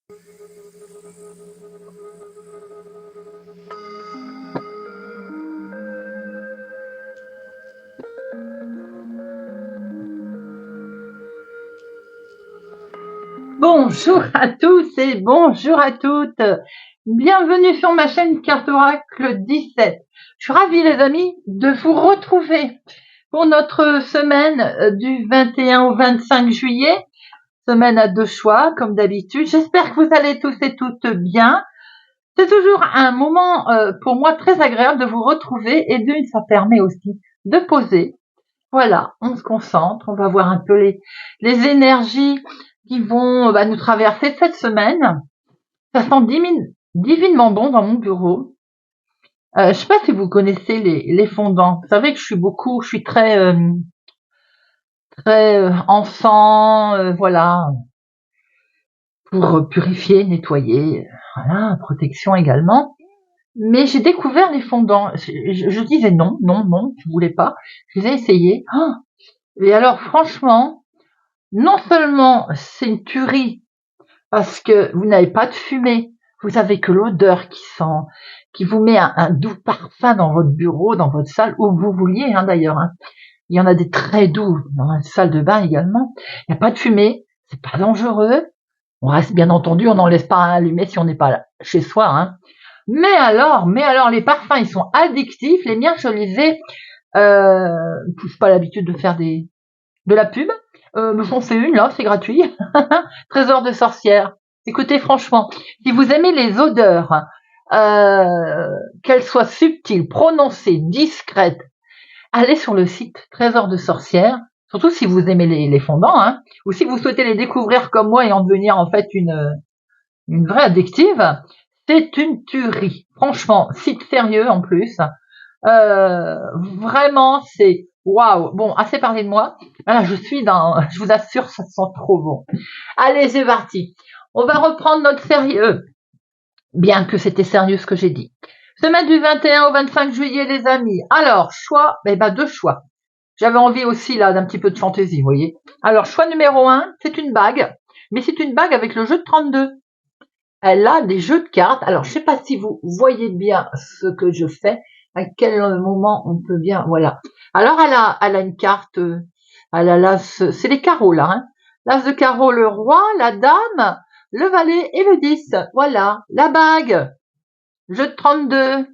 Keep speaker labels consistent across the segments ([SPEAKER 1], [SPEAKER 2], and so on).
[SPEAKER 1] Bonjour à tous et bonjour à toutes. Bienvenue sur ma chaîne Carte Oracle 17. Je suis ravie les amis de vous retrouver pour notre semaine du 21 au 25 juillet. Semaine à deux choix comme d'habitude. J'espère que vous allez tous et toutes bien. C'est toujours un moment pour moi très agréable de vous retrouver et d'une, ça permet aussi de poser. Voilà, on se concentre, on va voir un peu les énergies qui vont nous traverser cette semaine. Ça sent divinement bon dans mon bureau. Je sais pas si vous connaissez les fondants. Vous savez que je suis très encens, voilà, pour purifier, nettoyer, voilà, protection également. Mais j'ai découvert les fondants. Je disais non, je voulais pas. Je les ai essayés. Et alors franchement, non seulement c'est une tuerie parce que vous n'avez pas de fumée, vous avez que l'odeur qui vous met un doux parfum dans votre bureau, dans votre salle, où vous vouliez d'ailleurs. Il y en a des très doux dans la salle de bain également. Il n'y a pas de fumée, c'est pas dangereux. On reste bien entendu, on n'en laisse pas un allumé si on n'est pas là, chez soi. Mais alors, les parfums, ils sont addictifs. Les miens, je les ai, j'ai pas l'habitude de faire de la pub. Mais j'en fais une là, c'est gratuit. Trésor de sorcière. Écoutez, franchement, si vous aimez les odeurs, qu'elles soient subtiles, prononcées, discrètes, allez sur le site Trésor de sorcière. Surtout si vous aimez les fondants, ou si vous souhaitez les découvrir comme moi et en devenir en fait une vraie addictive. C'est une tuerie. Franchement, site sérieux en plus. Vraiment, c'est waouh. Bon, assez parlé de moi. Voilà, je vous assure, ça sent trop bon. Allez, c'est parti. On va reprendre notre sérieux. Bien que c'était sérieux ce que j'ai dit. Semaine du 21 au 25 juillet, les amis. Alors, choix, deux choix. J'avais envie aussi là d'un petit peu de fantaisie, vous voyez. Alors, choix numéro 1, c'est une bague. Mais c'est une bague avec le jeu de 32. Elle a des jeux de cartes. Alors, je sais pas si vous voyez bien ce que je fais, à quel moment on peut bien, voilà. Alors, elle a une carte, elle a l'as, c'est les carreaux là, L'as de carreau, le roi, la dame, le valet et le 10. Voilà, la bague. Jeu de 32.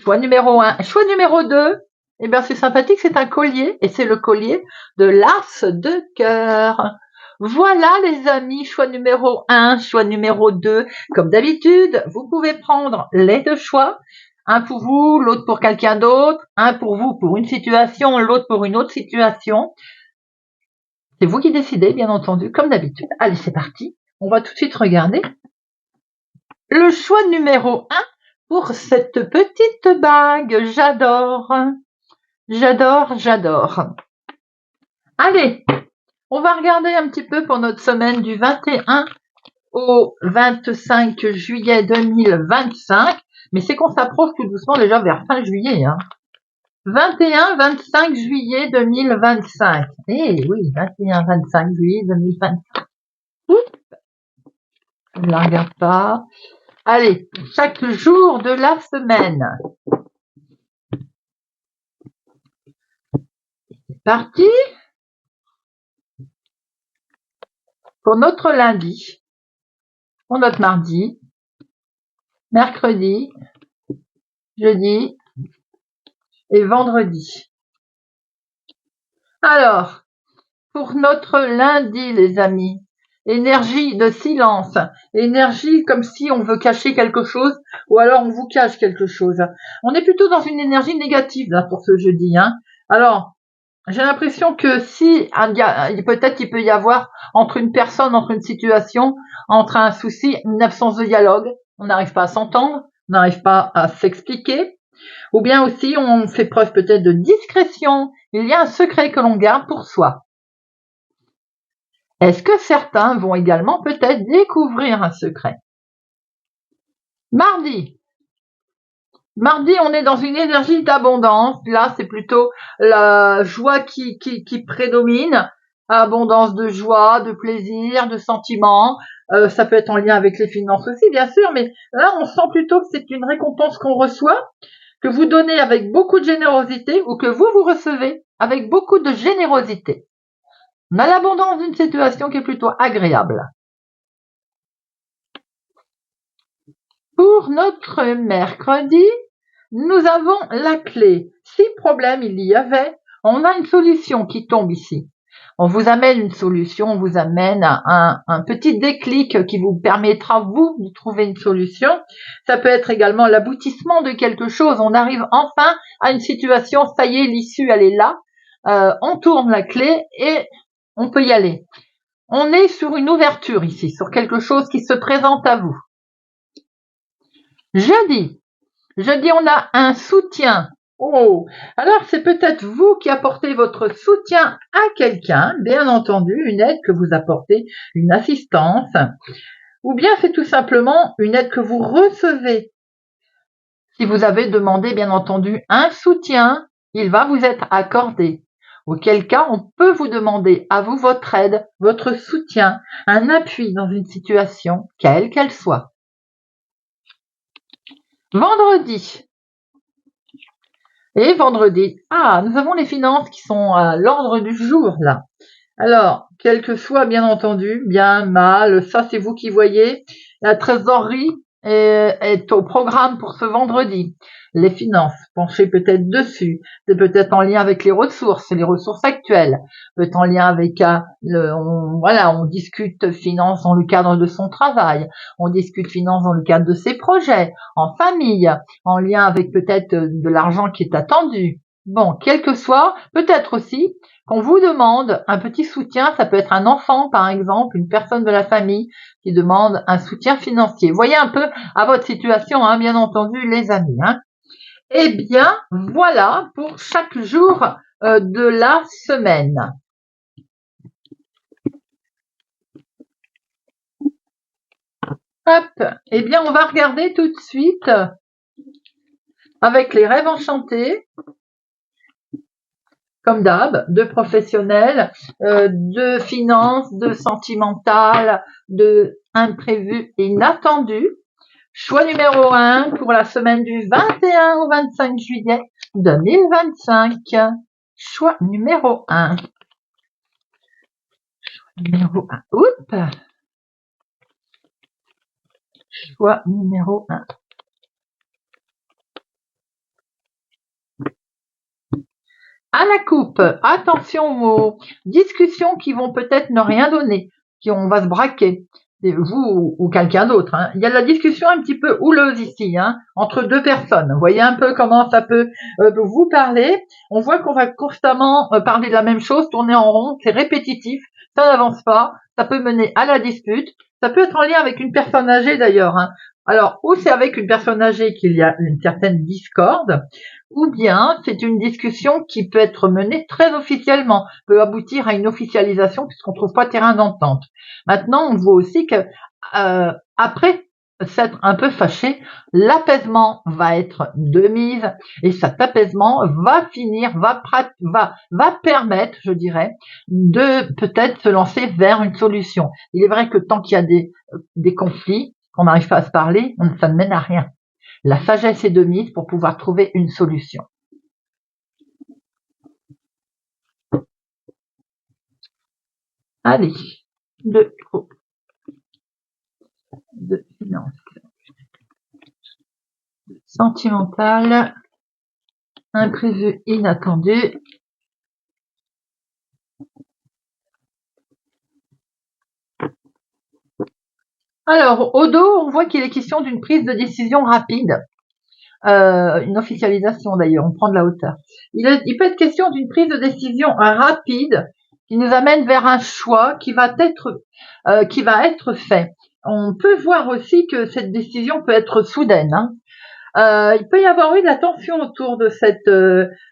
[SPEAKER 1] Choix numéro 1. Choix numéro 2. Eh bien, c'est sympathique, c'est un collier, et c'est le collier de l'as de cœur. Voilà les amis, choix numéro 1, choix numéro 2. Comme d'habitude, vous pouvez prendre les deux choix. Un pour vous, l'autre pour quelqu'un d'autre. Un pour vous pour une situation, l'autre pour une autre situation. C'est vous qui décidez, bien entendu, comme d'habitude. Allez, c'est parti. On va tout de suite regarder le choix numéro 1 pour cette petite bague. J'adore. Allez, on va regarder un petit peu pour notre semaine du 21 au 25 juillet 2025. Mais c'est qu'on s'approche tout doucement déjà vers fin juillet. 21-25 juillet 2025. Eh oui, 21-25 juillet 2025. Je ne la regarde pas. Allez, chaque jour de la semaine. C'est parti pour notre lundi, pour notre mardi, mercredi, jeudi et vendredi. Alors, pour notre lundi, les amis, énergie de silence, énergie comme si on veut cacher quelque chose ou alors on vous cache quelque chose. On est plutôt dans une énergie négative là pour ce jeudi. Alors, j'ai l'impression que si peut-être il peut y avoir entre une personne, entre une situation, entre un souci, une absence de dialogue, on n'arrive pas à s'entendre, on n'arrive pas à s'expliquer, ou bien aussi on fait preuve peut-être de discrétion, il y a un secret que l'on garde pour soi. Est-ce que certains vont également peut-être découvrir un secret? Mardi, on est dans une énergie d'abondance. Là, c'est plutôt la joie qui prédomine. Abondance de joie, de plaisir, de sentiments. Ça peut être en lien avec les finances aussi, bien sûr, mais là, on sent plutôt que c'est une récompense qu'on reçoit, que vous donnez avec beaucoup de générosité ou que vous recevez avec beaucoup de générosité. On a l'abondance d'une situation qui est plutôt agréable. Pour notre mercredi, nous avons la clé. Si problème il y avait, on a une solution qui tombe ici. On vous amène une solution, on vous amène un petit déclic qui vous permettra, vous, de trouver une solution. Ça peut être également l'aboutissement de quelque chose. On arrive enfin à une situation, ça y est, l'issue, elle est là. On tourne la clé et on peut y aller. On est sur une ouverture ici, sur quelque chose qui se présente à vous. Jeudi, on a un soutien. Oh, alors c'est peut-être vous qui apportez votre soutien à quelqu'un, bien entendu, une aide que vous apportez, une assistance, ou bien c'est tout simplement une aide que vous recevez. Si vous avez demandé, bien entendu, un soutien, il va vous être accordé. Auquel cas, on peut vous demander à vous votre aide, votre soutien, un appui dans une situation, quelle qu'elle soit. Vendredi. Et vendredi, nous avons les finances qui sont à l'ordre du jour, là. Alors, quel que soit, bien entendu, bien, mal, ça c'est vous qui voyez. La trésorerie est au programme pour ce vendredi. Les finances, penchez peut-être dessus. C'est peut-être en lien avec les ressources actuelles. Peut-être en lien avec, on discute finances dans le cadre de son travail. On discute finances dans le cadre de ses projets, en famille, en lien avec peut-être de l'argent qui est attendu. Bon, quel que soit, peut-être aussi, qu'on vous demande un petit soutien, ça peut être un enfant par exemple, une personne de la famille qui demande un soutien financier. Voyez un peu à votre situation, bien entendu les amis. Eh bien, voilà pour chaque jour de la semaine. Hop, eh bien on va regarder tout de suite avec les rêves enchantés. Comme d'hab, de professionnels, de finances, de sentimental, de imprévu et inattendu. Choix numéro 1 pour la semaine du 21 au 25 juillet 2025. Choix numéro 1. Numéro 1. Oups. Choix numéro 1. À la coupe, attention aux discussions qui vont peut-être ne rien donner, on va se braquer, vous ou quelqu'un d'autre. Il y a de la discussion un petit peu houleuse ici, entre deux personnes. Vous voyez un peu comment ça peut vous parler. On voit qu'on va constamment parler de la même chose, tourner en rond, c'est répétitif, ça n'avance pas, ça peut mener à la dispute. Ça peut être en lien avec une personne âgée d'ailleurs. Alors, ou c'est avec une personne âgée qu'il y a une certaine discorde, ou bien c'est une discussion qui peut être menée très officiellement, peut aboutir à une officialisation puisqu'on trouve pas terrain d'entente. Maintenant, on voit aussi que après s'être un peu fâché, l'apaisement va être de mise et cet apaisement va finir, va permettre, je dirais, de peut-être se lancer vers une solution. Il est vrai que tant qu'il y a des conflits, qu'on n'arrive pas à se parler, ça ne mène à rien. La sagesse est de mise pour pouvoir trouver une solution. Allez, de finance, sentimental, imprévu, inattendu. Alors, au dos, on voit qu'il est question d'une prise de décision rapide. Une officialisation d'ailleurs, on prend de la hauteur. Il peut être question d'une prise de décision rapide qui nous amène vers un choix qui va être fait. On peut voir aussi que cette décision peut être soudaine. Il peut y avoir eu de la tension autour de cette.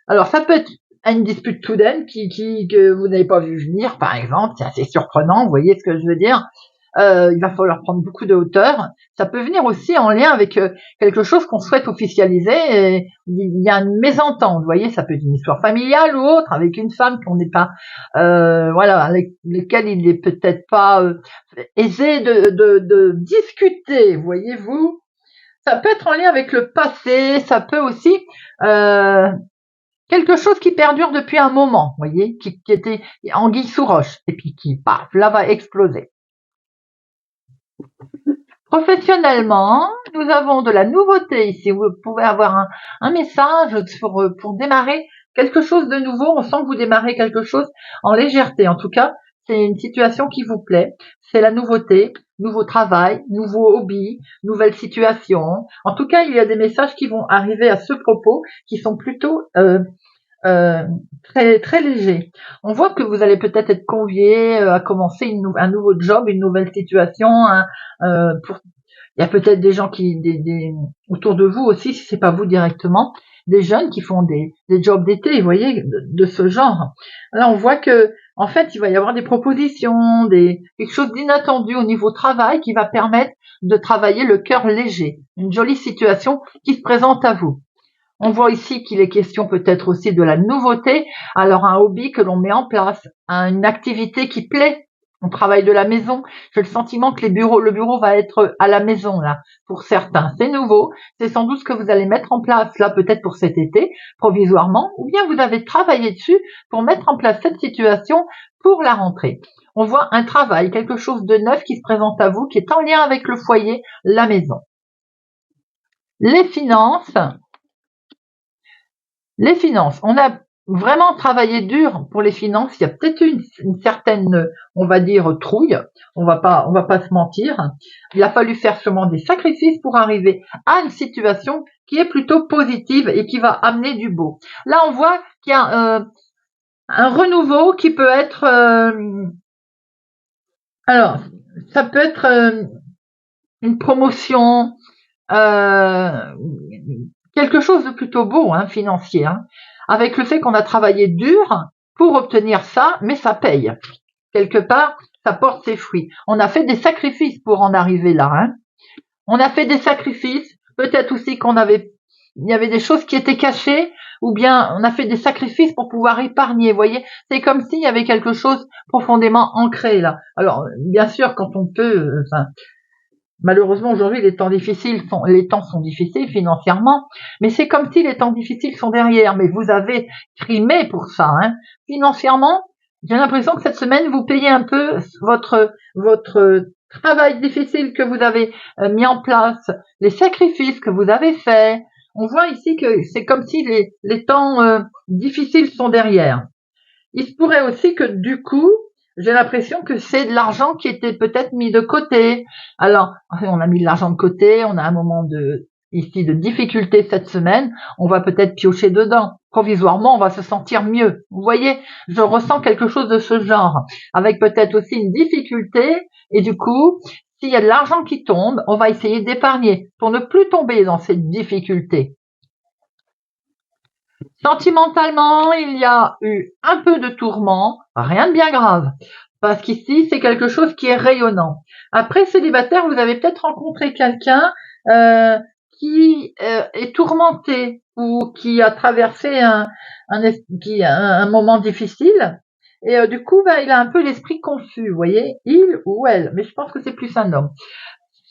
[SPEAKER 1] Alors ça peut être une dispute soudaine que vous n'avez pas vu venir, par exemple. C'est assez surprenant, vous voyez ce que je veux dire. il va falloir prendre beaucoup de hauteur. Ça peut venir aussi en lien avec quelque chose qu'on souhaite officialiser. Et il y a une mésentente, vous voyez, ça peut être une histoire familiale ou autre, avec une femme qu'on n'est pas, voilà, avec lesquelles il n'est peut-être pas aisé de discuter, voyez-vous. Ça peut être en lien avec le passé, ça peut aussi quelque chose qui perdure depuis un moment, voyez, qui était anguille sous roche, et puis qui, paf, là va exploser. Professionnellement, nous avons de la nouveauté ici. Vous pouvez avoir un message pour démarrer quelque chose de nouveau. On sent que vous démarrez quelque chose en légèreté. En tout cas, c'est une situation qui vous plaît. C'est la nouveauté, nouveau travail, nouveau hobby, nouvelle situation. En tout cas, il y a des messages qui vont arriver à ce propos qui sont plutôt très très légers. On voit que vous allez peut-être être convié à commencer un nouveau job, une nouvelle situation. Il y a peut-être des gens autour de vous aussi, si c'est pas vous directement, des jeunes qui font des jobs d'été, vous voyez, de ce genre. Là, on voit que en fait, il va y avoir des propositions, quelque chose d'inattendu au niveau travail qui va permettre de travailler le cœur léger. Une jolie situation qui se présente à vous. On voit ici qu'il est question peut-être aussi de la nouveauté. Alors un hobby que l'on met en place, une activité qui plaît. On travaille de la maison. J'ai le sentiment que le bureau va être à la maison là. Pour certains, c'est nouveau. C'est sans doute ce que vous allez mettre en place là, peut-être pour cet été, provisoirement, ou bien vous avez travaillé dessus pour mettre en place cette situation pour la rentrée. On voit un travail, quelque chose de neuf qui se présente à vous, qui est en lien avec le foyer, la maison. Les finances, on a vraiment travaillé dur pour les finances. Il y a peut-être une certaine, on va dire, trouille. On va pas se mentir. Il a fallu faire sûrement des sacrifices pour arriver à une situation qui est plutôt positive et qui va amener du beau. Là, on voit qu'il y a un renouveau qui peut être, alors, ça peut être une promotion, quelque chose de plutôt beau, financier, avec le fait qu'on a travaillé dur pour obtenir ça, mais ça paye. Quelque part, ça porte ses fruits. On a fait des sacrifices pour en arriver là. On a fait des sacrifices, peut-être aussi il y avait des choses qui étaient cachées, ou bien on a fait des sacrifices pour pouvoir épargner. Vous voyez, c'est comme s'il y avait quelque chose profondément ancré là. Alors, bien sûr, quand on peut, malheureusement, aujourd'hui, les temps sont difficiles financièrement, mais c'est comme si les temps difficiles sont derrière. Mais vous avez trimé pour ça, Financièrement, j'ai l'impression que cette semaine, vous payez un peu votre travail difficile que vous avez mis en place, les sacrifices que vous avez faits. On voit ici que c'est comme si les temps difficiles sont derrière. Il se pourrait aussi que du coup, j'ai l'impression que c'est de l'argent qui était peut-être mis de côté. Alors, on a mis de l'argent de côté, on a un moment de difficulté cette semaine, on va peut-être piocher dedans. Provisoirement, on va se sentir mieux. Vous voyez, je ressens quelque chose de ce genre, avec peut-être aussi une difficulté, et du coup, s'il y a de l'argent qui tombe, on va essayer d'épargner pour ne plus tomber dans cette difficulté. Sentimentalement, il y a eu un peu de tourment, rien de bien grave, parce qu'ici, c'est quelque chose qui est rayonnant. Après, célibataire, vous avez peut-être rencontré quelqu'un qui est tourmenté ou qui a traversé un moment difficile, et du coup, il a un peu l'esprit confus, vous voyez, il ou elle, mais je pense que c'est plus un homme.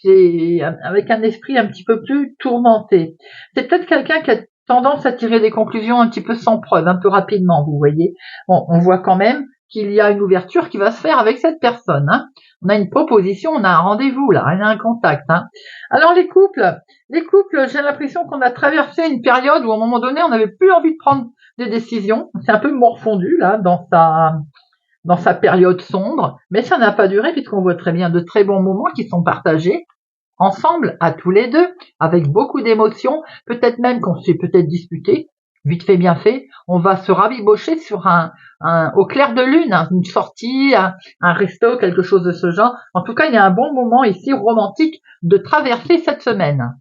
[SPEAKER 1] C'est avec un esprit un petit peu plus tourmenté. C'est peut-être quelqu'un qui a tendance à tirer des conclusions un petit peu sans preuve, un peu rapidement, vous voyez. Bon, on voit quand même qu'il y a une ouverture qui va se faire avec cette personne. On a une proposition, on a un rendez-vous là, on a un contact. Alors les couples, j'ai l'impression qu'on a traversé une période où à un moment donné, on n'avait plus envie de prendre des décisions. C'est un peu morfondu là dans sa période sombre, mais ça n'a pas duré puisqu'on voit très bien de très bons moments qui sont partagés ensemble, à tous les deux, avec beaucoup d'émotions, peut-être même qu'on s'est peut-être disputé, vite fait bien fait, on va se rabibocher sur au clair de lune, une sortie, un resto, quelque chose de ce genre. En tout cas, il y a un bon moment ici romantique de traverser cette semaine.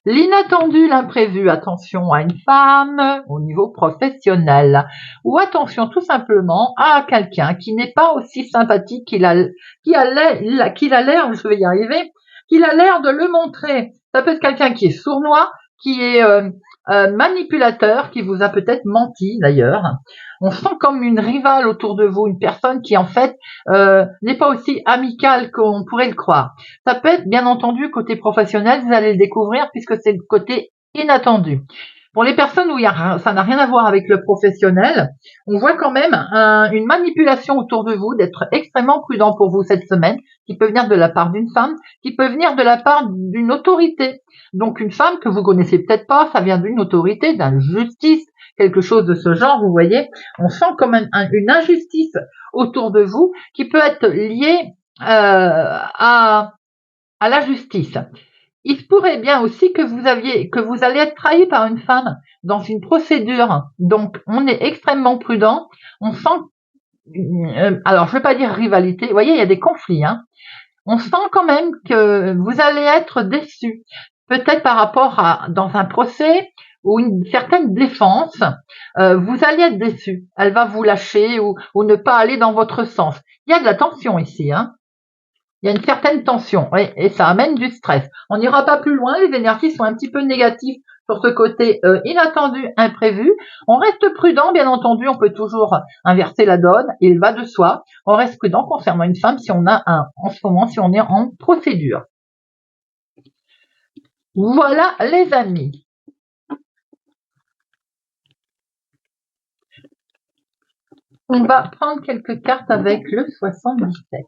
[SPEAKER 1] L'inattendu, l'imprévu, attention à une femme au niveau professionnel. Ou attention tout simplement à quelqu'un qui n'est pas aussi sympathique qu'il a l'air, je vais y arriver, qu'il a l'air de le montrer. Ça peut être quelqu'un qui est sournois, qui est manipulateur, qui vous a peut-être menti d'ailleurs. On sent comme une rivale autour de vous, une personne qui en fait n'est pas aussi amicale qu'on pourrait le croire. Ça peut être bien entendu côté professionnel, vous allez le découvrir puisque c'est le côté inattendu. Pour les personnes où ça n'a rien à voir avec le professionnel, on voit quand même une manipulation autour de vous, d'être extrêmement prudent pour vous cette semaine, qui peut venir de la part d'une femme, qui peut venir de la part d'une autorité. Donc une femme que vous connaissez peut-être pas, ça vient d'une autorité, d'une justice, quelque chose de ce genre, vous voyez. On sent comme une injustice autour de vous qui peut être liée à la justice. Il se pourrait bien aussi que vous allez être trahi par une femme dans une procédure. Donc, on est extrêmement prudent. On sent, alors je ne veux pas dire rivalité. Vous voyez, il y a des conflits. Hein. On sent quand même que vous allez être déçu. Peut-être par rapport à dans un procès ou une certaine défense, vous allez être déçu. Elle va vous lâcher ou ne pas aller dans votre sens. Il y a de la tension ici. Hein. Il y a une certaine tension, oui, et ça amène du stress. On n'ira pas plus loin, les énergies sont un petit peu négatives sur ce côté inattendu, imprévu. On reste prudent, bien entendu, on peut toujours inverser la donne, il va de soi. On reste prudent concernant une femme si on a en ce moment, si on est en procédure. Voilà les amis. On va prendre quelques cartes avec le 77.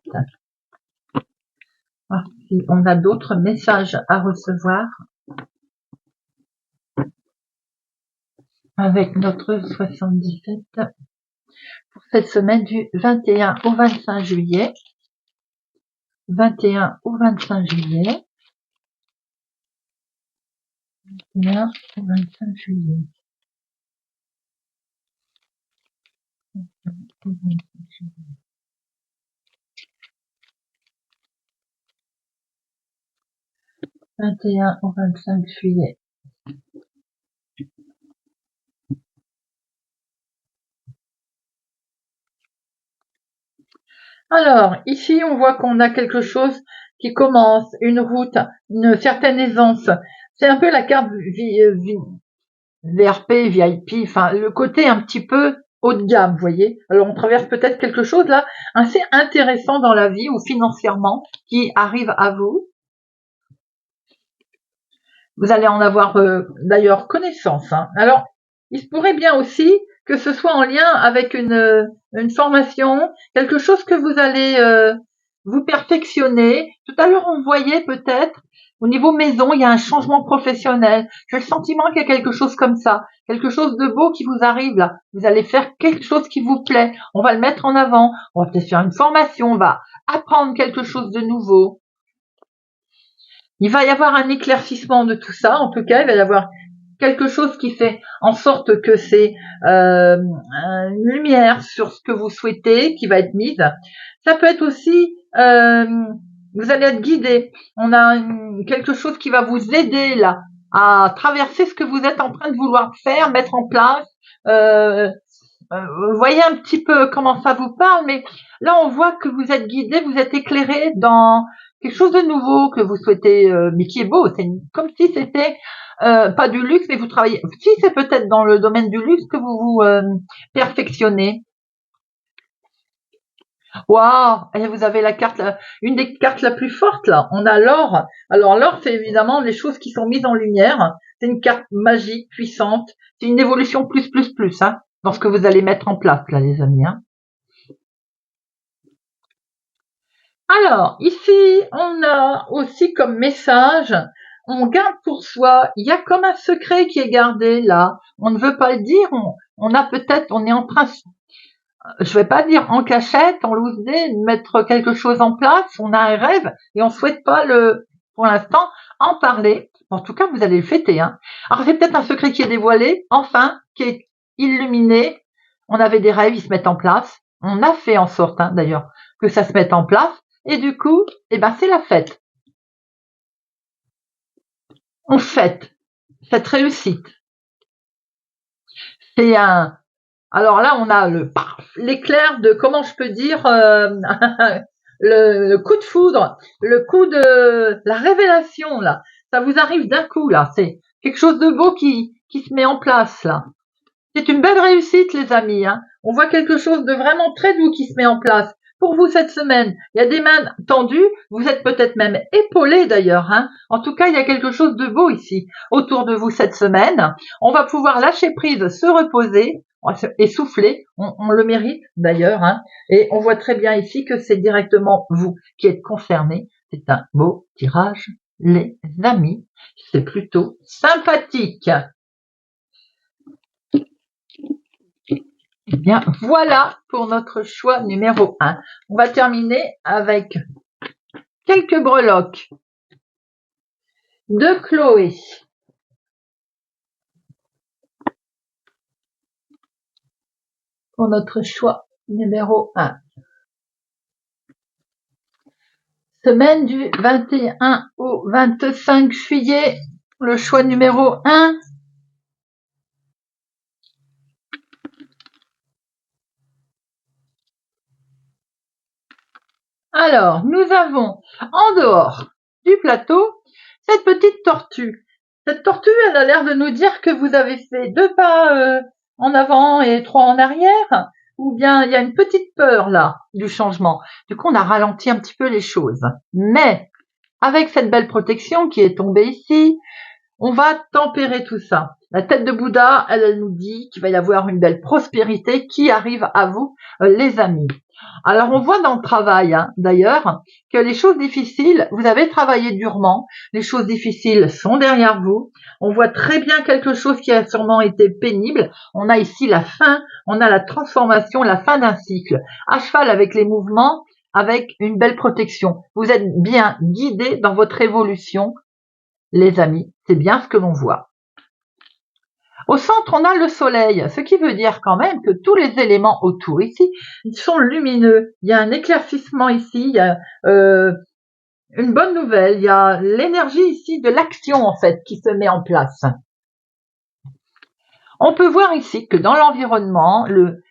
[SPEAKER 1] Ah, si on a d'autres messages à recevoir avec notre 77 pour cette semaine du 21 au 25 juillet. 21 au 25 juillet. 21 au 25 juillet. 21 au 25 juillet. Alors, ici, on voit qu'on a quelque chose qui commence, une route, une certaine aisance. C'est un peu la carte VRP, VIP, enfin, le côté un petit peu haut de gamme, vous voyez. Alors, on traverse peut-être quelque chose là, assez intéressant dans la vie ou financièrement, qui arrive à vous. Vous allez en avoir d'ailleurs connaissance. Hein. Alors, il se pourrait bien aussi que ce soit en lien avec une formation, quelque chose que vous allez vous perfectionner. Tout à l'heure, on voyait peut-être au niveau maison, il y a un changement professionnel. J'ai le sentiment qu'il y a quelque chose comme ça, quelque chose de beau qui vous arrive là. Vous allez faire quelque chose qui vous plaît. On va le mettre en avant. On va peut-être faire une formation. On va apprendre quelque chose de nouveau. Il va y avoir un éclaircissement de tout ça. En tout cas, il va y avoir quelque chose qui fait en sorte que c'est une lumière sur ce que vous souhaitez qui va être mise. Ça peut être aussi, vous allez être guidé. On a quelque chose qui va vous aider là à traverser ce que vous êtes en train de vouloir faire, mettre en place. Vous voyez un petit peu comment ça vous parle, mais là on voit que vous êtes guidé, vous êtes éclairé dans quelque chose de nouveau que vous souhaitez, mais qui est beau. C'est comme si c'était pas du luxe, mais vous travaillez. Si c'est peut-être dans le domaine du luxe que vous vous perfectionnez. Waouh! Et vous avez la carte, une des cartes la plus forte là. On a l'or. Alors l'or, c'est évidemment les choses qui sont mises en lumière. C'est une carte magique, puissante. C'est une évolution plus, hein, dans ce que vous allez mettre en place là, les amis. Hein. Alors, ici, on a aussi comme message, on garde pour soi, il y a comme un secret qui est gardé là, on ne veut pas le dire, on a peut-être, on est en train, je vais pas dire en cachette, en loose day, de mettre quelque chose en place, on a un rêve et on souhaite pas pour l'instant, en parler. En tout cas, vous allez le fêter. Hein. Alors, c'est peut-être un secret qui est dévoilé, enfin, qui est illuminé. On avait des rêves, ils se mettent en place. On a fait en sorte, hein, d'ailleurs, que ça se mette en place. Et du coup, eh ben, c'est la fête. on fête cette réussite. C'est un... Alors là, on a l'éclair de, comment je peux dire, le coup de foudre, le coup de la révélation, là. Ça vous arrive d'un coup, là. C'est quelque chose de beau qui se met en place, là. C'est une belle réussite, les amis, hein. On voit quelque chose de vraiment très doux qui se met en place. Pour vous cette semaine, il y a des mains tendues, vous êtes peut-être même épaulés d'ailleurs, hein. En tout cas, il y a quelque chose de beau ici autour de vous cette semaine. On va pouvoir lâcher prise, se reposer et souffler. On le mérite d'ailleurs, hein. Et on voit très bien ici que c'est directement vous qui êtes concernés. C'est un beau tirage, les amis. C'est plutôt sympathique. Eh bien, voilà pour notre choix numéro 1. On va terminer avec quelques breloques de Chloé. Pour notre choix numéro 1. Semaine du 21 au 25 juillet, le choix numéro 1. Alors, nous avons en dehors du plateau cette petite tortue. Cette tortue, elle a l'air de nous dire que vous avez fait 2 pas en avant et 3 en arrière, ou bien il y a une petite peur là du changement. Du coup, on a ralenti un petit peu les choses. Mais avec cette belle protection qui est tombée ici, on va tempérer tout ça. La tête de Bouddha, elle nous dit qu'il va y avoir une belle prospérité qui arrive à vous, les amis. Alors on voit dans le travail, hein, d'ailleurs, que les choses difficiles, vous avez travaillé durement, les choses difficiles sont derrière vous. On voit très bien quelque chose qui a sûrement été pénible. On a ici la fin, on a la transformation, la fin d'un cycle. À cheval avec les mouvements, avec une belle protection. Vous êtes bien guidés dans votre évolution, les amis. C'est bien ce que l'on voit. Au centre, on a le soleil, ce qui veut dire quand même que tous les éléments autour ici, ils sont lumineux. Il y a un éclaircissement ici, il y a une bonne nouvelle, il y a l'énergie ici de l'action en fait qui se met en place. On peut voir ici que dans l'environnement,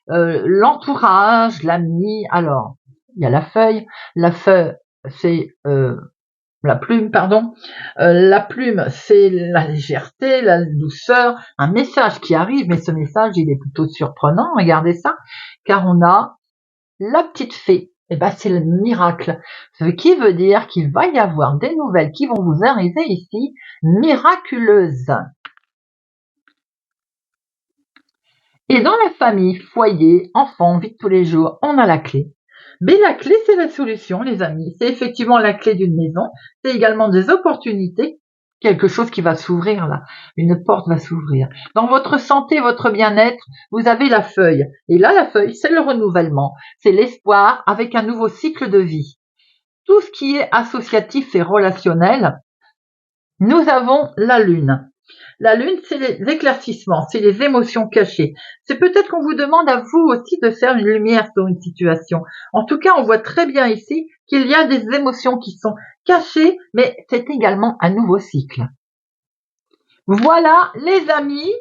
[SPEAKER 1] l'entourage, l'ami, alors il y a la feuille c'est la plume, pardon. La plume, c'est la légèreté, la douceur, un message qui arrive, mais ce message, il est plutôt surprenant, regardez ça, car on a la petite fée. Et ben, c'est le miracle. Ce qui veut dire qu'il va y avoir des nouvelles qui vont vous arriver ici, miraculeuses. Et dans la famille, foyer, enfant, vie de tous les jours, on a la clé. Mais la clé, c'est la solution, les amis. C'est effectivement la clé d'une maison. C'est également des opportunités. Quelque chose qui va s'ouvrir là. Une porte va s'ouvrir. Dans votre santé, votre bien-être, vous avez la feuille. Et là, la feuille, c'est le renouvellement. C'est l'espoir avec un nouveau cycle de vie. Tout ce qui est associatif et relationnel, nous avons la lune. La lune, c'est les éclaircissements, c'est les émotions cachées. C'est peut-être qu'on vous demande à vous aussi de faire une lumière sur une situation. En tout cas, on voit très bien ici qu'il y a des émotions qui sont cachées, mais c'est également un nouveau cycle. Voilà, les amis,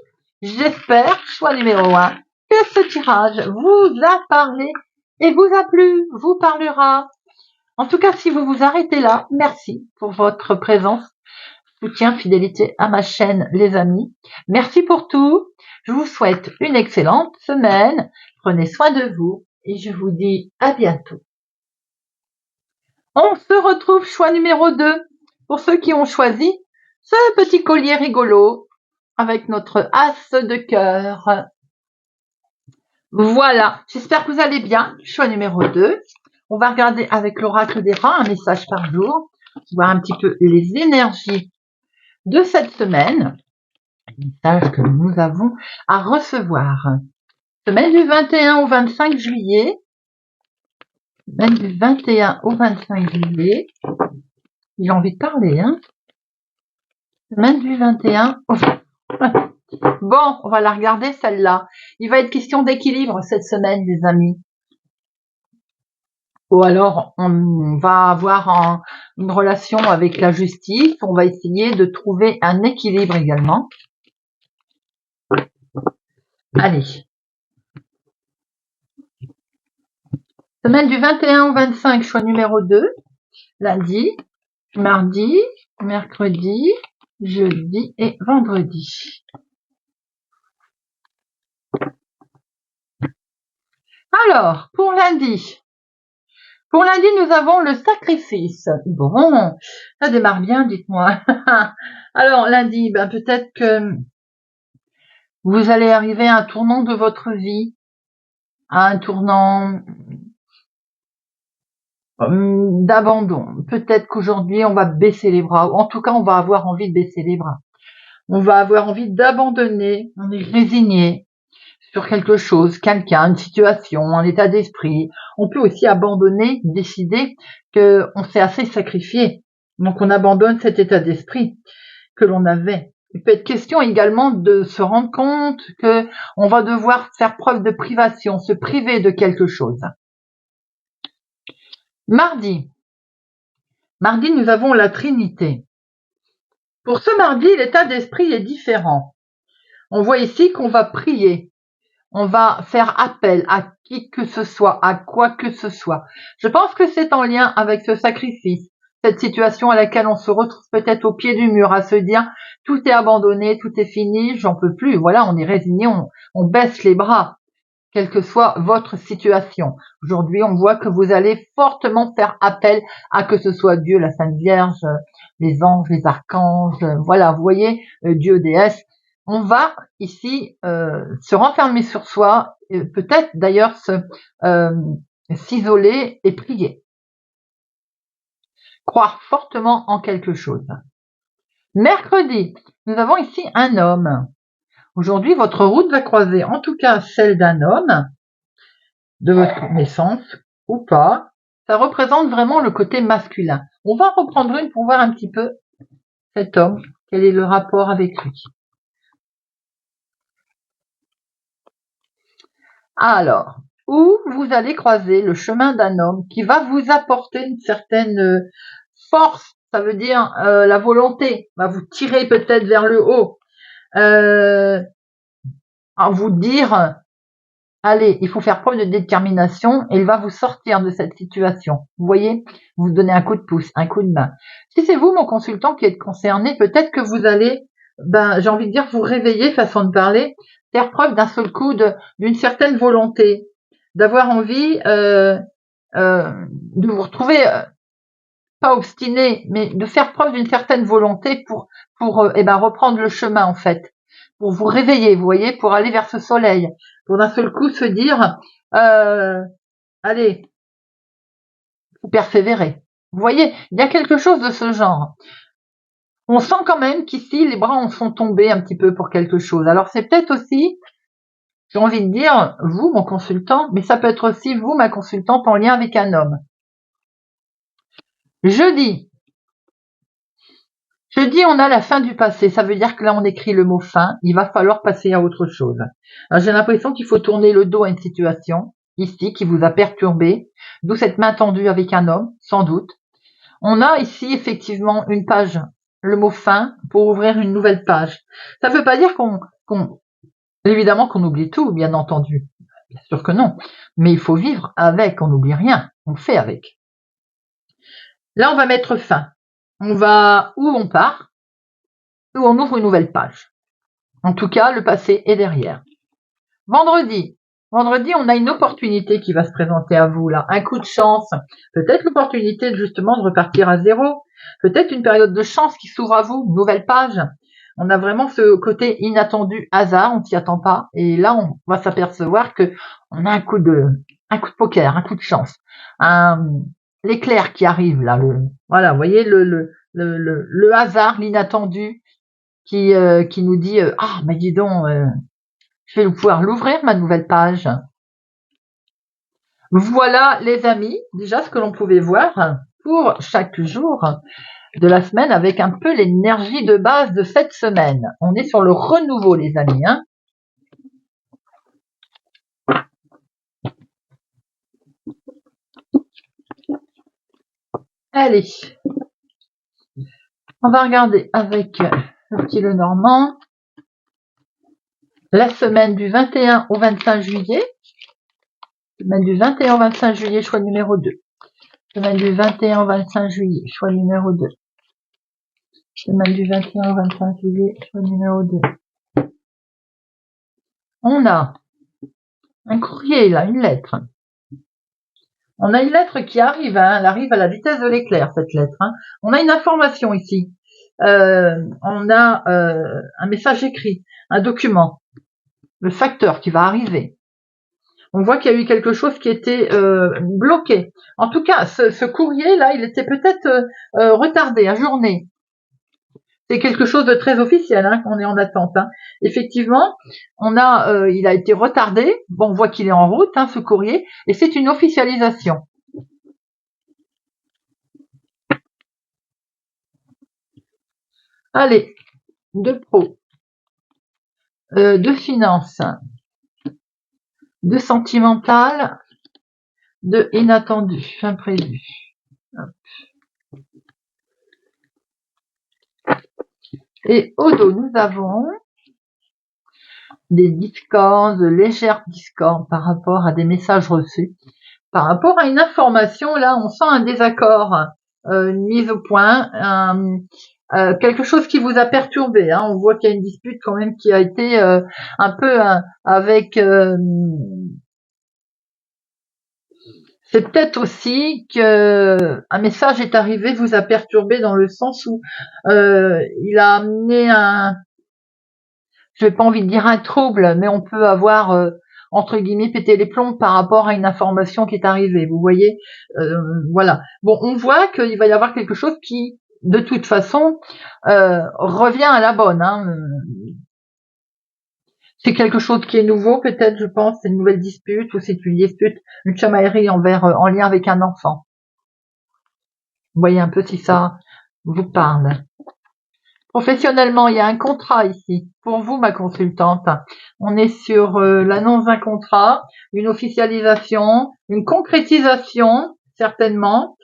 [SPEAKER 1] j'espère, choix numéro 1, que ce tirage vous a parlé et vous a plu, vous parlera. En tout cas, si vous vous arrêtez là, merci pour votre présence. Soutien, fidélité à ma chaîne, les amis. Merci pour tout. Je vous souhaite une excellente semaine. Prenez soin de vous et je vous dis à bientôt. On se retrouve choix numéro 2 pour ceux qui ont choisi ce petit collier rigolo avec notre as de cœur. Voilà, j'espère que vous allez bien. Choix numéro 2. On va regarder avec l'oracle des reins un message par jour, voir un petit peu les énergies de cette semaine, les messages que nous avons à recevoir. Semaine du 21 au 25 juillet. Semaine du 21 au 25 juillet. J'ai envie de parler, hein. Semaine du 21 au... Bon, on va la regarder celle-là. Il va être question d'équilibre cette semaine, les amis. Ou alors, on va avoir une relation avec la justice. On va essayer de trouver un équilibre également. Allez. Semaine du 21 au 25, choix numéro 2. Lundi, mardi, mercredi, jeudi et vendredi. Alors, pour lundi, nous avons le sacrifice. Bon, ça démarre bien, dites-moi. Alors, lundi, peut-être que vous allez arriver à un tournant de votre vie, à un tournant d'abandon. Peut-être qu'aujourd'hui, on va baisser les bras. En tout cas, on va avoir envie de baisser les bras. On va avoir envie d'abandonner. On est résigné sur quelque chose, quelqu'un, une situation, un état d'esprit. On peut aussi abandonner, décider qu'on s'est assez sacrifié. Donc on abandonne cet état d'esprit que l'on avait. Il peut être question également de se rendre compte que on va devoir faire preuve de privation, se priver de quelque chose. Mardi, nous avons la Trinité. Pour ce mardi, l'état d'esprit est différent. On voit ici qu'on va prier. On va faire appel à qui que ce soit, à quoi que ce soit. Je pense que c'est en lien avec ce sacrifice, cette situation à laquelle on se retrouve peut-être au pied du mur, à se dire tout est abandonné, tout est fini, j'en peux plus. Voilà, on est résigné, on baisse les bras, quelle que soit votre situation. Aujourd'hui, on voit que vous allez fortement faire appel à que ce soit Dieu, la Sainte Vierge, les anges, les archanges, voilà, vous voyez, Dieu, déesse. On va ici se renfermer sur soi, peut-être d'ailleurs s'isoler et prier. Croire fortement en quelque chose. Mercredi, nous avons ici un homme. Aujourd'hui, votre route va croiser en tout cas celle d'un homme de votre naissance ou pas. Ça représente vraiment le côté masculin. On va reprendre une pour voir un petit peu cet homme, quel est le rapport avec lui. Alors, où vous allez croiser le chemin d'un homme qui va vous apporter une certaine force, ça veut dire la volonté, va vous tirer peut-être vers le haut, à vous dire, allez, il faut faire preuve de détermination et il va vous sortir de cette situation. Vous voyez, vous donnez un coup de pouce, un coup de main. Si c'est vous, mon consultant, qui êtes concerné, peut-être que vous allez, j'ai envie de dire, vous réveiller, façon de parler, faire preuve d'un seul coup d'une certaine volonté, d'avoir envie de vous retrouver pas obstiné, mais de faire preuve d'une certaine volonté pour reprendre le chemin en fait, pour vous réveiller, vous voyez, pour aller vers ce soleil, pour d'un seul coup se dire allez, vous persévérez. Vous voyez, il y a quelque chose de ce genre. On sent quand même qu'ici les bras en sont tombés un petit peu pour quelque chose. Alors c'est peut-être aussi, j'ai envie de dire, vous mon consultant, mais ça peut être aussi vous ma consultante en lien avec un homme. Jeudi, on a la fin du passé. Ça veut dire que là, on écrit le mot fin. Il va falloir passer à autre chose. Alors, j'ai l'impression qu'il faut tourner le dos à une situation, ici, qui vous a perturbé. D'où cette main tendue avec un homme, sans doute. On a ici, effectivement, une page, le mot fin, pour ouvrir une nouvelle page. Ça ne veut pas dire évidemment qu'on oublie tout, bien entendu. Bien sûr que non. Mais il faut vivre avec. On n'oublie rien. On fait avec. Là, on va mettre fin. On part, où on ouvre une nouvelle page. En tout cas, le passé est derrière. Vendredi, on a une opportunité qui va se présenter à vous là, un coup de chance, peut-être l'opportunité justement de repartir à zéro, peut-être une période de chance qui s'ouvre à vous, une nouvelle page. On a vraiment ce côté inattendu, hasard, on s'y attend pas, et là on va s'apercevoir que on a un coup de poker, un coup de chance, l'éclair qui arrive là, voilà, vous voyez le hasard, l'inattendu qui nous dit ah mais dis donc, je vais pouvoir l'ouvrir ma nouvelle page. Voilà les amis, déjà ce que l'on pouvait voir pour chaque jour de la semaine avec un peu l'énergie de base de cette semaine. On est sur le renouveau les amis, hein. Allez, on va regarder avec le petit Lenormand la semaine du 21 au 25 juillet. Semaine du 21 au 25 juillet, choix numéro 2. Semaine du 21 au 25 juillet, choix numéro 2. Semaine du 21 au 25 juillet, choix numéro 2. On a un courrier là, une lettre. On a une lettre qui arrive, hein, elle arrive à la vitesse de l'éclair, cette lettre. Hein. On a une information ici. On a un message écrit, un document, le facteur qui va arriver. On voit qu'il y a eu quelque chose qui était bloqué. En tout cas, ce courrier-là, il était peut-être retardé, ajourné. C'est quelque chose de très officiel hein, qu'on est en attente. Hein. Effectivement, il a été retardé. Bon, on voit qu'il est en route, hein, ce courrier, et c'est une officialisation. Allez, de pro, de finance, de sentimental, de inattendu, imprévu. Et au dos, nous avons des discordes, légères discordes par rapport à des messages reçus. Par rapport à une information, là, on sent un désaccord, une mise au point, quelque chose qui vous a perturbé. Hein. On voit qu'il y a une dispute quand même qui a été un peu avec... c'est peut-être aussi que un message est arrivé, vous a perturbé dans le sens où il a amené je n'ai pas envie de dire un trouble, mais on peut avoir entre guillemets pété les plombs par rapport à une information qui est arrivée. Vous voyez, voilà. Bon, on voit qu'il va y avoir quelque chose qui, de toute façon, revient à la bonne. Hein. C'est quelque chose qui est nouveau, peut-être, je pense, c'est une nouvelle dispute ou c'est une dispute, une chamaillerie en lien avec un enfant. Vous voyez un peu si ça vous parle. Professionnellement, il y a un contrat ici. Pour vous, ma consultante, on est sur l'annonce d'un contrat, une officialisation, une concrétisation, certainement.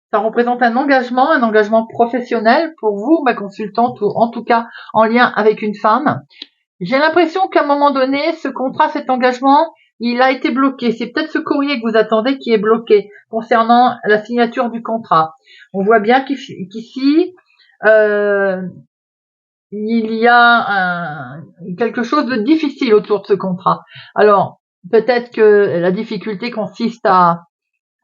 [SPEAKER 1] Ça représente un engagement professionnel pour vous, ma consultante, ou en tout cas en lien avec une femme. J'ai l'impression qu'à un moment donné, ce contrat, cet engagement, il a été bloqué. C'est peut-être ce courrier que vous attendez qui est bloqué concernant la signature du contrat. On voit bien qu'ici, il y a quelque chose de difficile autour de ce contrat. Alors, peut-être que la difficulté consiste à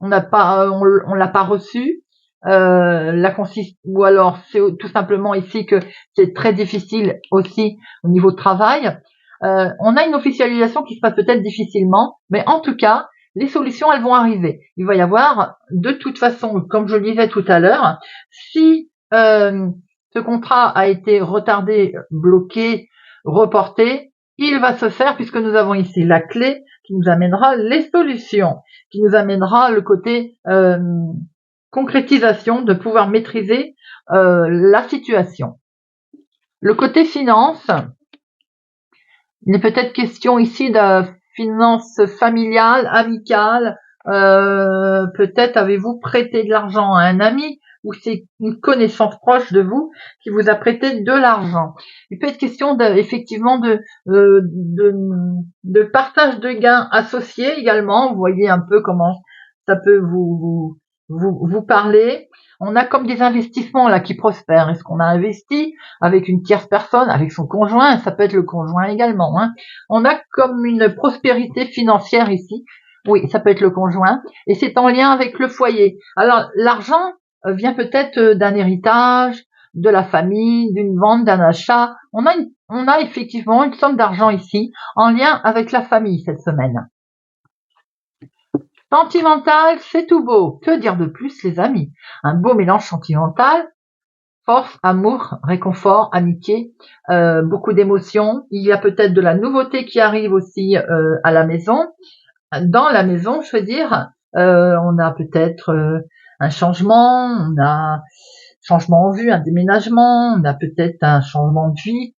[SPEAKER 1] on l'a pas reçu. Ou alors c'est tout simplement ici que c'est très difficile aussi au niveau de travail. On a une officialisation qui se passe peut-être difficilement, mais en tout cas, les solutions, elles vont arriver. Il va y avoir, de toute façon, comme je le disais tout à l'heure, si ce contrat a été retardé, bloqué, reporté, il va se faire puisque nous avons ici la clé qui nous amènera les solutions, qui nous amènera le côté concrétisation, de pouvoir maîtriser la situation. Le côté finance, il est peut-être question ici de finance familiale, amicale, peut-être avez-vous prêté de l'argent à un ami ou c'est une connaissance proche de vous qui vous a prêté de l'argent. Il peut être question effectivement de partage de gains associés également. Vous voyez un peu comment ça peut vous parler. On a comme des investissements là qui prospèrent. Est-ce qu'on a investi avec une tierce personne, avec son conjoint? Ça peut être le conjoint également. Hein. On a comme une prospérité financière ici. Oui, ça peut être le conjoint. Et c'est en lien avec le foyer. Alors, l'argent vient peut-être d'un héritage, de la famille, d'une vente, d'un achat. On a effectivement une somme d'argent ici en lien avec la famille cette semaine. Sentimental, c'est tout beau. Que dire de plus, les amis? Un beau mélange sentimental, force, amour, réconfort, amitié, beaucoup d'émotions. Il y a peut-être de la nouveauté qui arrive aussi à la maison. Dans la maison, je veux dire, on a peut-être un changement, on a un changement en vue, un déménagement, on a peut-être un changement de vie,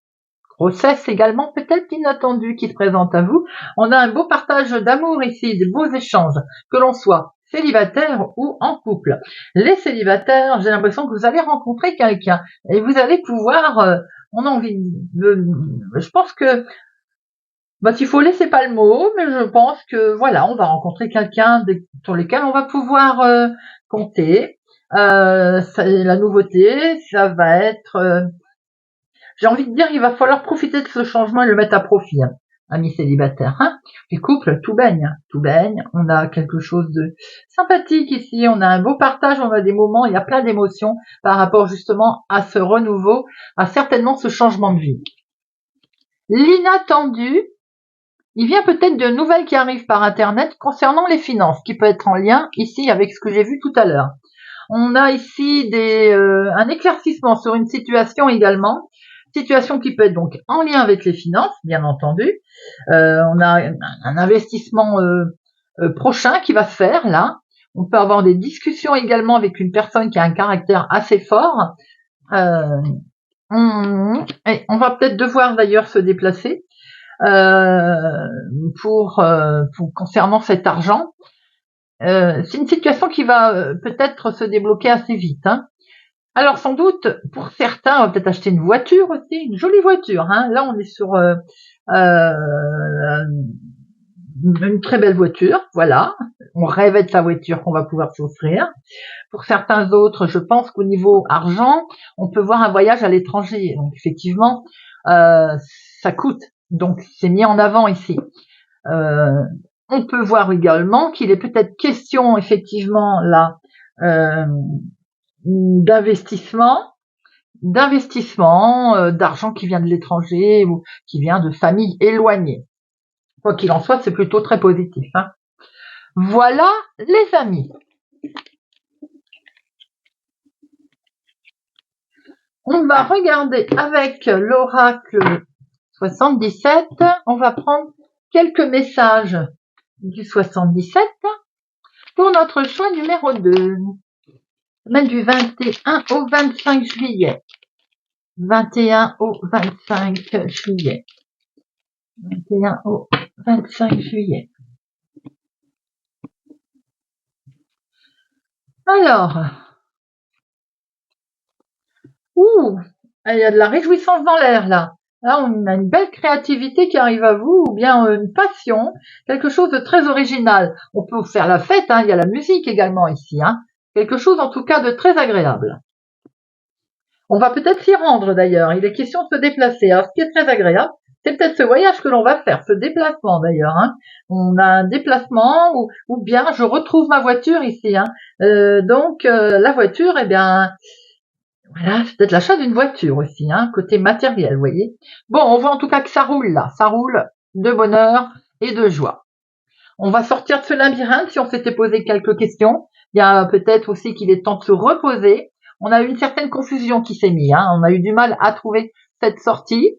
[SPEAKER 1] grossesse également peut-être inattendu qui se présente à vous. On a un beau partage d'amour ici, de beaux échanges, que l'on soit célibataire ou en couple. Les célibataires, j'ai l'impression que vous allez rencontrer quelqu'un et vous allez pouvoir, on a envie de, je pense que, s'il faut laisser pas le mot, mais je pense que voilà, on va rencontrer quelqu'un sur lequel on va pouvoir compter. La nouveauté, ça va être, j'ai envie de dire, il va falloir profiter de ce changement et le mettre à profit, hein, amis célibataires. Hein. Les couples, tout baigne, tout baigne. On a quelque chose de sympathique ici, on a un beau partage, on a des moments, il y a plein d'émotions par rapport justement à ce renouveau, à certainement ce changement de vie. L'inattendu, il vient peut-être de nouvelles qui arrivent par Internet concernant les finances, qui peut être en lien ici avec ce que j'ai vu tout à l'heure. On a ici un éclaircissement sur une situation également, situation qui peut être donc en lien avec les finances, bien entendu. On a un investissement prochain qui va se faire là. On peut avoir des discussions également avec une personne qui a un caractère assez fort. Et on va peut-être devoir d'ailleurs se déplacer pour concernant cet argent. C'est une situation qui va peut-être se débloquer assez vite. Hein. Alors sans doute, pour certains, on va peut-être acheter une voiture aussi, une jolie voiture. Hein. Là, on est sur une très belle voiture, voilà. On rêvait de sa voiture qu'on va pouvoir s'offrir. Pour certains autres, je pense qu'au niveau argent, on peut voir un voyage à l'étranger. Donc effectivement, ça coûte. Donc c'est mis en avant ici. On peut voir également qu'il est peut-être question effectivement là d'investissement, d'argent qui vient de l'étranger ou qui vient de familles éloignées. Quoi qu'il en soit, c'est plutôt très positif. Hein. Voilà les amis. On va regarder avec l'oracle 77. On va prendre quelques messages du 77 pour notre choix numéro 2. Semaine du 21 au 25 juillet. 21 au 25 juillet. 21 au 25 juillet. Alors, il y a de la réjouissance dans l'air là. Là, on a une belle créativité qui arrive à vous, ou bien une passion, quelque chose de très original. On peut faire la fête, hein, il y a la musique également ici. Hein. Quelque chose en tout cas de très agréable. On va peut-être s'y rendre d'ailleurs, il est question de se déplacer. Alors, ce qui est très agréable, c'est peut-être ce voyage que l'on va faire, ce déplacement d'ailleurs. Hein. On a un déplacement ou bien je retrouve ma voiture ici. Hein. Donc, la voiture, eh bien... Voilà, c'est peut-être l'achat d'une voiture aussi, hein, côté matériel, vous voyez. Bon, on voit en tout cas que ça roule là, ça roule de bonheur et de joie. On va sortir de ce labyrinthe si on s'était posé quelques questions. Il y a peut-être aussi qu'il est temps de se reposer. On a eu une certaine confusion qui s'est mise, hein. On a eu du mal à trouver cette sortie.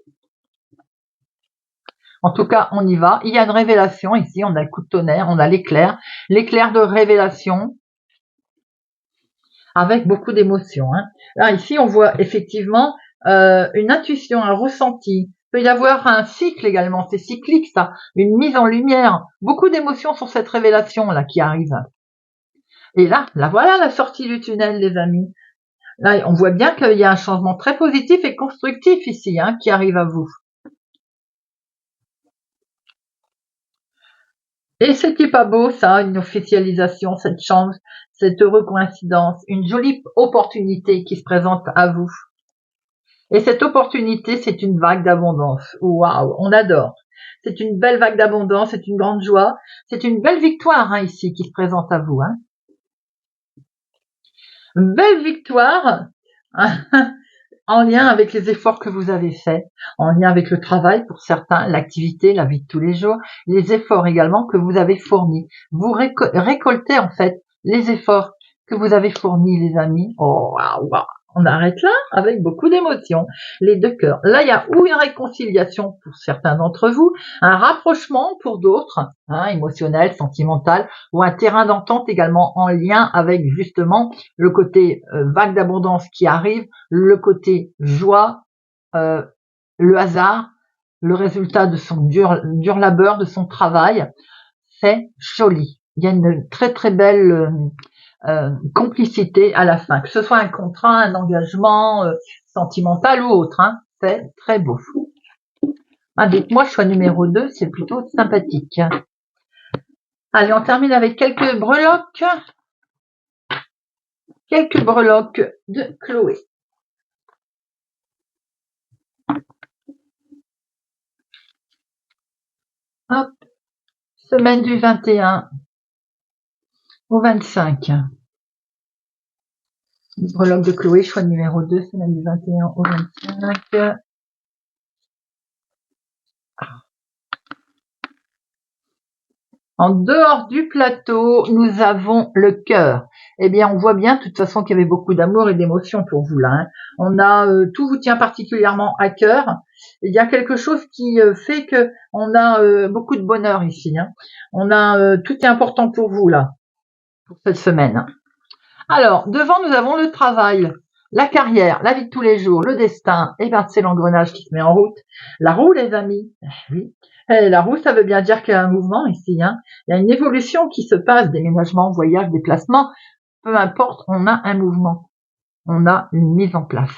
[SPEAKER 1] En tout cas, on y va. Il y a une révélation ici, on a le coup de tonnerre, on a l'éclair de révélation. Avec beaucoup d'émotion. Hein. Là, ici, on voit effectivement une intuition, un ressenti. Il peut y avoir un cycle également, c'est cyclique ça, une mise en lumière, beaucoup d'émotions sur cette révélation là qui arrive. Et là, voilà la sortie du tunnel, les amis. Là, on voit bien qu'il y a un changement très positif et constructif ici, hein, qui arrive à vous. Et c'était pas beau ça, une officialisation, cette chance, cette heureuse coïncidence, une jolie opportunité qui se présente à vous. Et cette opportunité, c'est une vague d'abondance. Waouh, on adore. C'est une belle vague d'abondance, c'est une grande joie, c'est une belle victoire hein, ici qui se présente à vous. Hein. Belle victoire en lien avec les efforts que vous avez faits, en lien avec le travail pour certains, l'activité, la vie de tous les jours, les efforts également que vous avez fournis. Vous récoltez en fait les efforts que vous avez fournis, les amis. Oh, waouh, waouh. On arrête là avec beaucoup d'émotions, les deux cœurs. Là, il y a ou une réconciliation pour certains d'entre vous, un rapprochement pour d'autres, hein, émotionnel, sentimental, ou un terrain d'entente également en lien avec justement le côté vague d'abondance qui arrive, le côté joie, le hasard, le résultat de son dur labeur, de son travail. C'est joli. il y a une très très belle complicité à la fin, que ce soit un contrat, un engagement sentimental ou autre, hein, c'est très beau. Dites-moi, choix numéro 2, c'est plutôt sympathique. Allez, on termine avec quelques breloques. Quelques breloques de Chloé. Hop, semaine du 21 au 25. Breloque de Chloé, choix numéro 2, semaine du 21 au 25. En dehors du plateau, nous avons le cœur. Eh bien, on voit bien de toute façon qu'il y avait beaucoup d'amour et d'émotion pour vous là. Hein. On a tout vous tient particulièrement à cœur. Il y a quelque chose qui fait que on a beaucoup de bonheur ici. Hein. On a tout est important pour vous là pour cette semaine. Alors, devant nous avons le travail, la carrière, la vie de tous les jours, le destin. Et bien, c'est l'engrenage qui se met en route. La roue, les amis. Oui. Et la roue, ça veut bien dire qu'il y a un mouvement ici. Hein. Il y a une évolution qui se passe, déménagement, voyage, déplacement. Peu importe, on a un mouvement. On a une mise en place.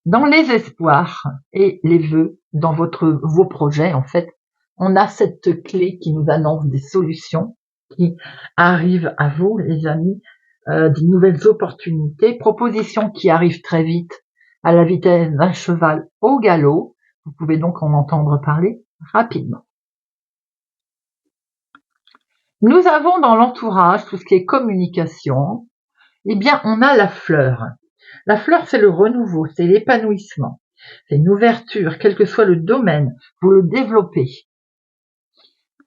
[SPEAKER 1] Dans les espoirs et les vœux, dans vos projets, en fait, on a cette clé qui nous annonce des solutions qui arrivent à vous, les amis, des nouvelles opportunités, propositions qui arrivent très vite à la vitesse d'un cheval au galop. Vous pouvez donc en entendre parler rapidement. Nous avons dans l'entourage tout ce qui est communication. Eh bien, on a la fleur. La fleur, c'est le renouveau, c'est l'épanouissement, c'est une ouverture, quel que soit le domaine, vous le développez.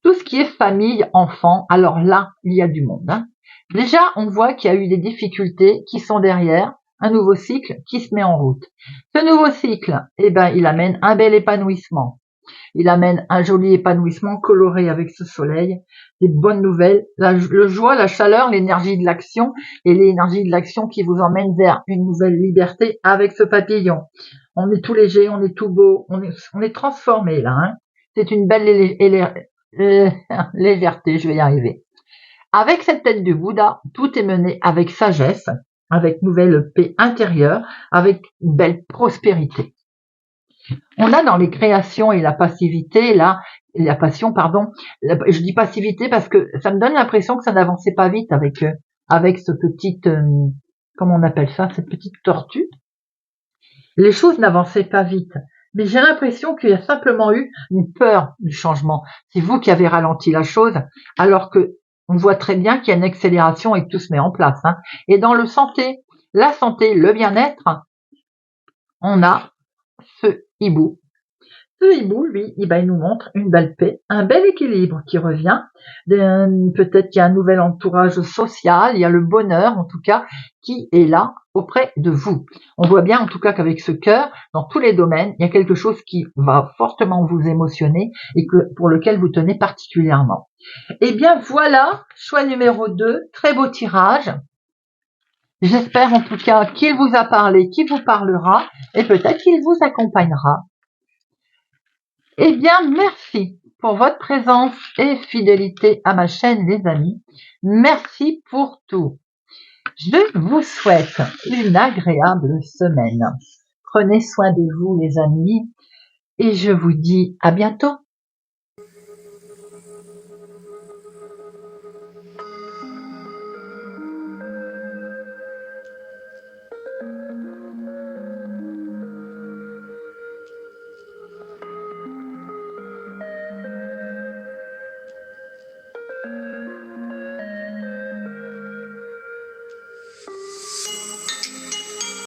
[SPEAKER 1] Tout ce qui est famille, enfant, alors là, il y a du monde. Hein. Déjà, on voit qu'il y a eu des difficultés qui sont derrière, un nouveau cycle qui se met en route. Ce nouveau cycle, eh ben, il amène un bel épanouissement. Il amène un joli épanouissement coloré avec ce soleil, des bonnes nouvelles, le joie, la chaleur, l'énergie de l'action et l'énergie de l'action qui vous emmène vers une nouvelle liberté avec ce papillon. On est tout léger, on est tout beau, on est transformé là. Hein. C'est une belle légèreté, je vais y arriver. Avec cette tête du Bouddha, tout est mené avec sagesse, avec nouvelle paix intérieure, avec une belle prospérité. On a dans les créations et la passivité, là, la passion, pardon, je dis passivité parce que ça me donne l'impression que ça n'avançait pas vite avec ce petit, comment on appelle ça, cette petite tortue. Les choses n'avançaient pas vite. Mais j'ai l'impression qu'il y a simplement eu une peur du changement. C'est vous qui avez ralenti la chose, alors que on voit très bien qu'il y a une accélération et que tout se met en place. Hein. Et dans la santé, le bien-être, on a ce hibou. Ce hibou, lui, il nous montre une belle paix, un bel équilibre qui revient. Peut-être qu'il y a un nouvel entourage social, il y a le bonheur, en tout cas, qui est là auprès de vous. On voit bien, en tout cas, qu'avec ce cœur, dans tous les domaines, il y a quelque chose qui va fortement vous émotionner et pour lequel vous tenez particulièrement. Eh bien, voilà, choix numéro 2, très beau tirage. J'espère en tout cas qu'il vous a parlé, qu'il vous parlera et peut-être qu'il vous accompagnera. Eh bien, merci pour votre présence et fidélité à ma chaîne, les amis. Merci pour tout. Je vous souhaite une agréable semaine. Prenez soin de vous, les amis, et je vous dis à bientôt.